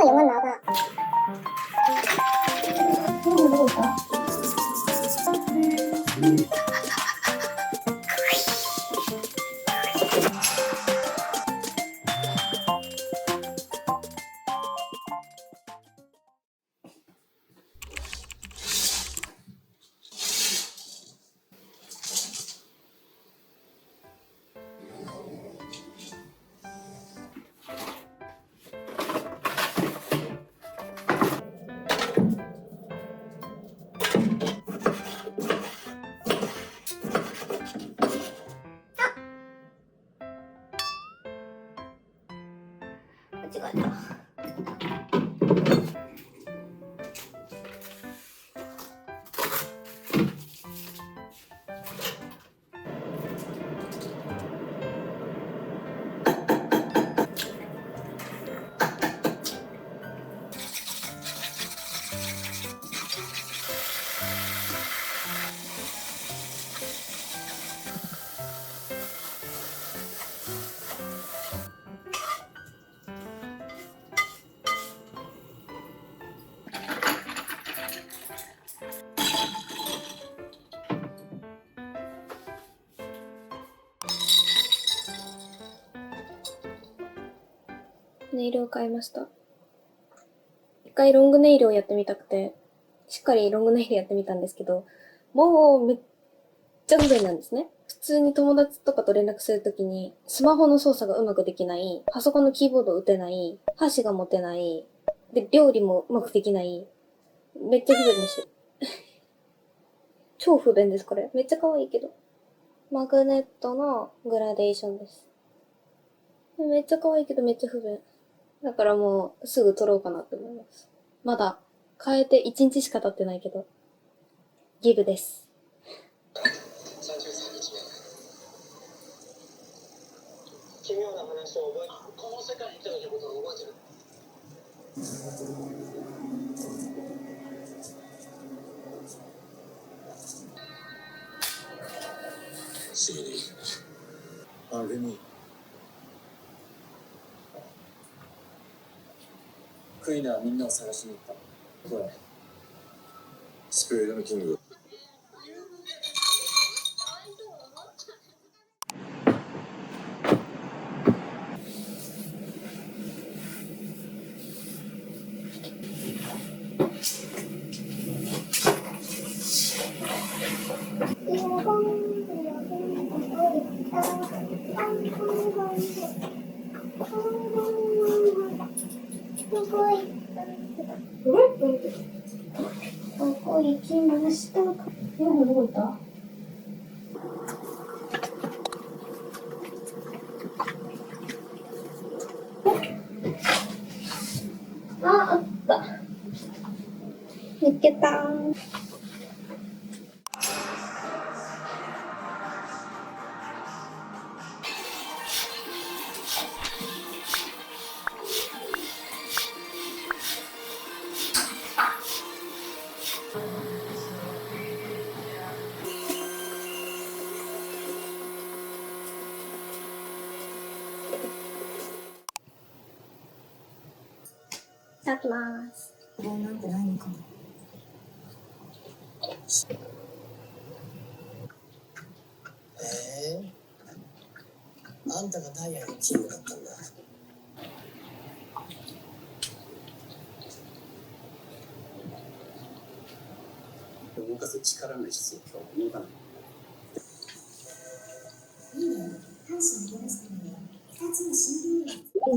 読むのがどうか間違えた。ネイルを変えました。一回ロングネイルをやってみたくて、しっかりロングネイルやってみたんですけど、もうめっちゃ不便なんですね。普通に友達とかと連絡するときに、スマホの操作がうまくできない、パソコンのキーボード打てない、箸が持てない、で、料理もうまくできない、めっちゃ不便です。超不便です、これ。めっちゃ可愛いけど。マグネットのグラデーションです。めっちゃ可愛いけどめっちゃ不便。だからもうすぐ撮ろうかなって思います。まだ変えて1日しか経ってないけど、ギブです。33日目。奇妙な話を覚え、この世界に来た時のことを覚えてる。不思議でいい。あ、レミ。クイナはみんなを探しに行った。どこへ？スピリットのキング。どこ行きましたか？どこ行った？あった。見つけた。いただきます。なんてないのかな。あんたがダイヤのキングだったんだ。動かす力が必要か動かない。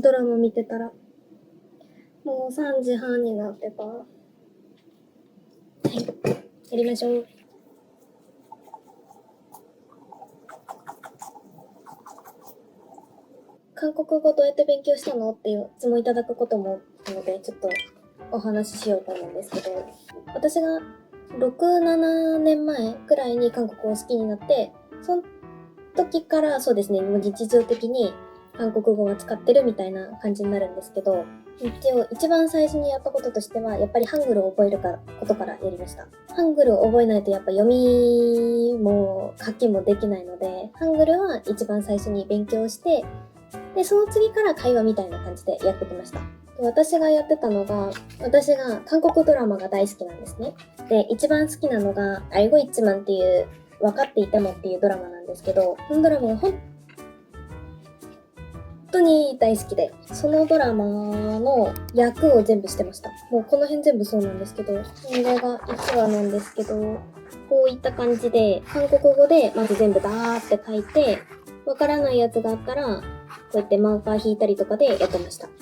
ドラマ見てたらもう3時半になってた。はい、やりましょう。韓国語どうやって勉強したのっていう質問いただくこともあるので、ちょっとお話ししようと思うんですけど、私が6、7年前くらいに韓国を好きになって、その時からそうですね、もう日常的に韓国語は使ってるみたいな感じになるんですけど、一番最初にやったこととしては、やっぱりハングルを覚えることからやりました。ハングルを覚えないとやっぱ読みも書きもできないので、ハングルは一番最初に勉強して、で、その次から会話みたいな感じでやってきました。私がやってたのが、私が韓国ドラマが大好きなんですね。で、一番好きなのが、アイゴイッチマンっていう、分かっていてもっていうドラマなんですけど、このドラマが本当に大好きで、そのドラマの役を全部してました。もうこの辺全部そうなんですけど、これが1話なんですけど、こういった感じで、韓国語でまず全部ダーって書いて、わからないやつがあったら、こうやってマーカー引いたりとかでやってました。で、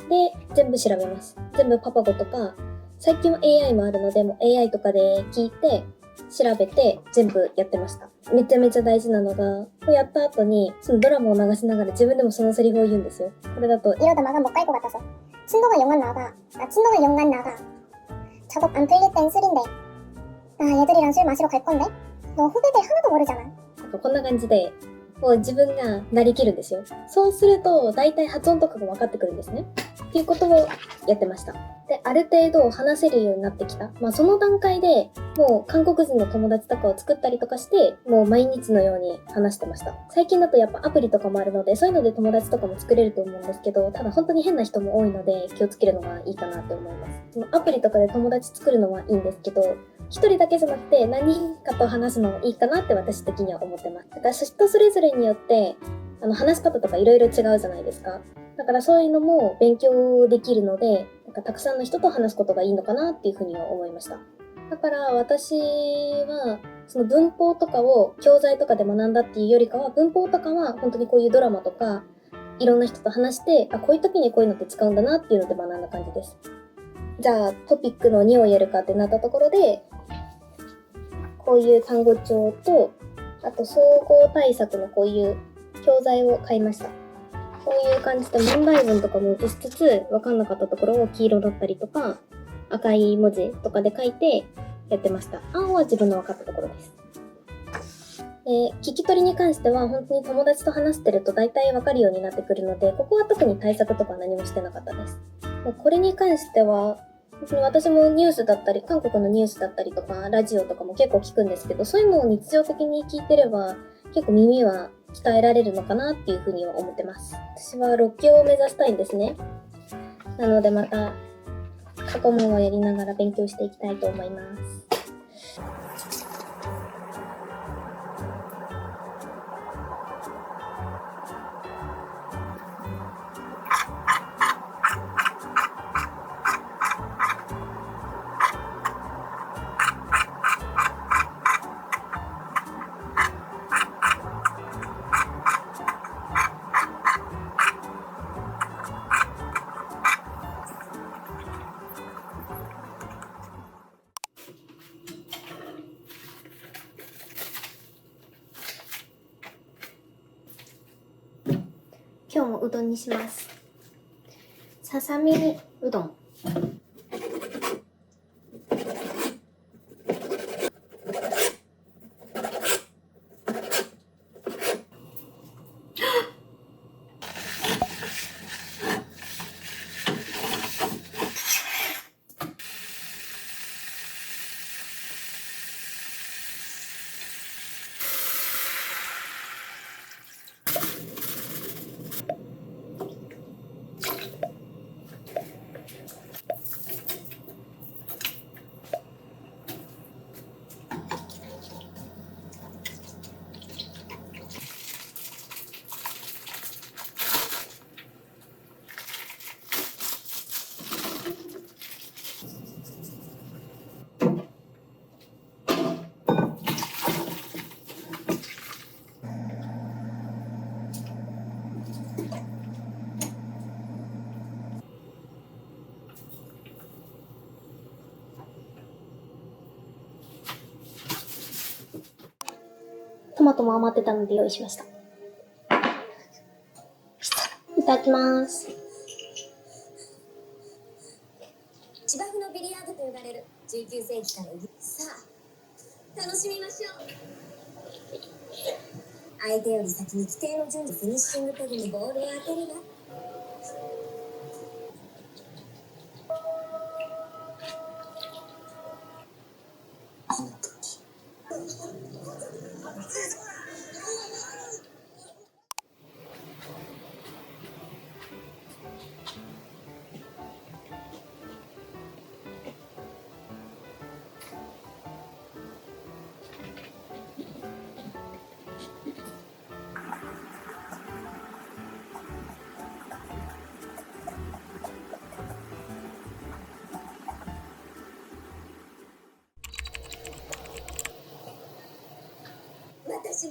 全部調べます。全部パパ語とか、最近は AI もあるので、もう AI とかで聞いて、調べて全部やってました。めちゃめちゃ大事なのが、こうやった後に、そのドラマを流しながら自分でもそのセリフを言うんですよ。これだと、이러다마가 못 갈 것 같아서. 친도가 영만 나가. 나 친도가 영만 나가. 작업 안 풀릴 땐 술인데. 나 얘들이랑 술 마시러 갈 건데. 너 후배들 하나도 모르잖아. こんな感じで、こう自分がなりきるんですよ。そうすると、大体発音とかが分かってくるんですね。っていうことをやってました。で、ある程度話せるようになってきた。まあその段階でもう韓国人の友達とかを作ったりとかして、もう毎日のように話してました。最近だとやっぱアプリとかもあるので、そういうので友達とかも作れると思うんですけど、ただ本当に変な人も多いので気をつけるのがいいかなって思います。そのアプリとかで友達作るのはいいんですけど、一人だけじゃなくて何人かと話すのもいいかなって私的には思ってます。だから人それぞれによって話し方とかいろいろ違うじゃないですか。だからそういうのも勉強できるので、なんかたくさんの人と話すことがいいのかなっていうふうには思いました。だから私はその文法とかを教材とかで学んだっていうよりかは、文法とかは本当にこういうドラマとかいろんな人と話して、こういう時にこういうのって使うんだなっていうので学んだ感じです。じゃあトピックの2をやるかってなったところで、こういう単語帳と、あと総合対策のこういう教材を買いました。こういう感じで問題文とかも写しつつ、分かんなかったところを黄色だったりとか、赤い文字とかで書いてやってました。青は自分の分かったところです。聞き取りに関しては本当に友達と話してると大体分かるようになってくるので、ここは特に対策とか何もしてなかったです。もうこれに関しては、本当に私もニュースだったり、韓国のニュースだったりとか、ラジオとかも結構聞くんですけど、そういうのを日常的に聞いてれば、結構耳は鍛えられるのかなっていうふうには思ってます。私は6級を目指したいんですね。なのでまた過去問をやりながら勉強していきたいと思います。今日もうどんにします。ささみうどん。トマトも余ってたので用意しました。いただきます。芝生のビリヤードと呼ばれる19世紀からさあ楽しみましょう。相手より先に規定の順序フィニッシングペグにボールを当てれば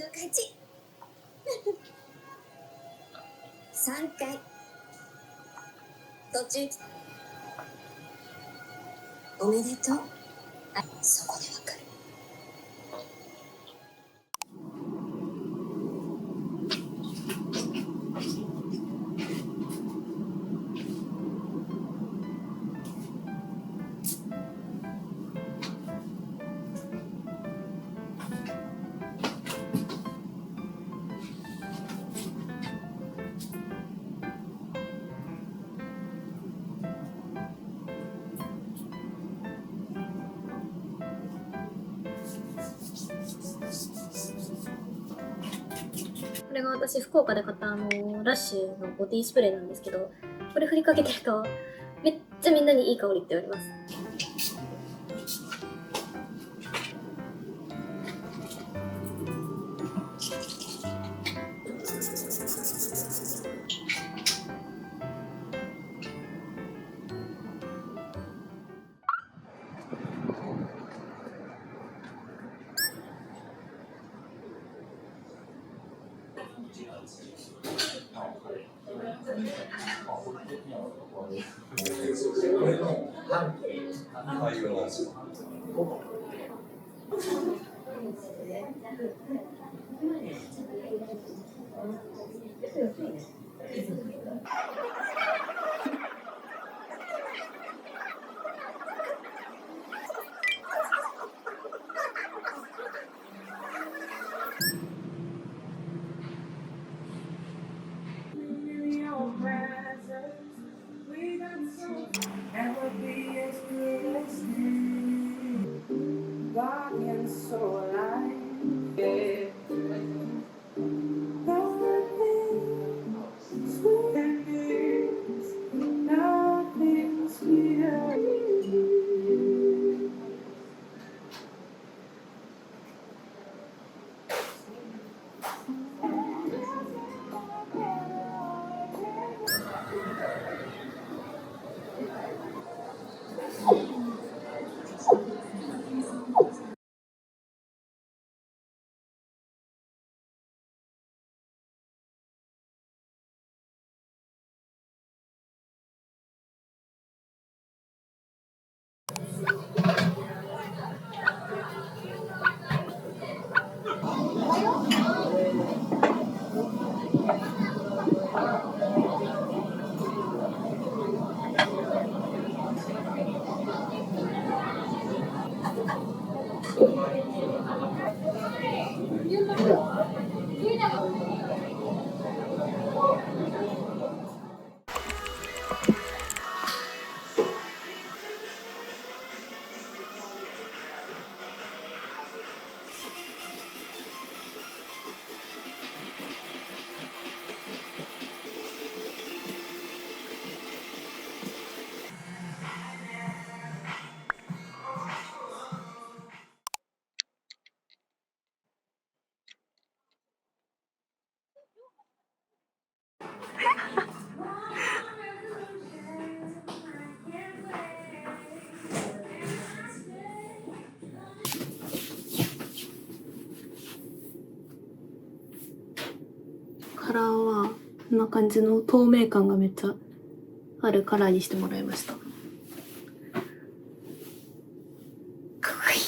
の勝ち。3回途中おめでとう。あ、そこでわかる。これが私福岡で買ったラッシュのボディスプレーなんですけど、これ振りかけてるとめっちゃみんなにいい香りって言われます。カラーはこんな感じの透明感がめっちゃあるカラーにしてもらいました。かわいい。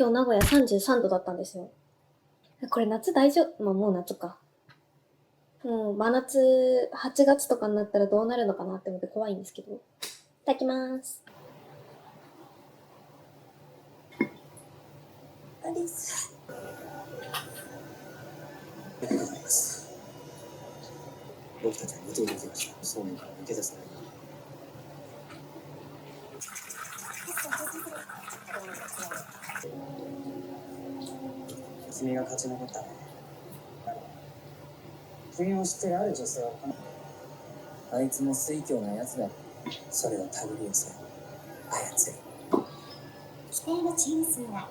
今日名古屋33度だったんですよ。これ夏大丈夫？まあもう夏か。もう真夏、8月とかになったらどうなるのかなって思って怖いんですけど。いただきます。アリス。僕たちは無糖できました。そうめんから抜け出せない。君が勝ち残ったね。君を知ってるある女性はあいつも水狂なやつだ。それを手繰り寄せ操る。規定のチーム数が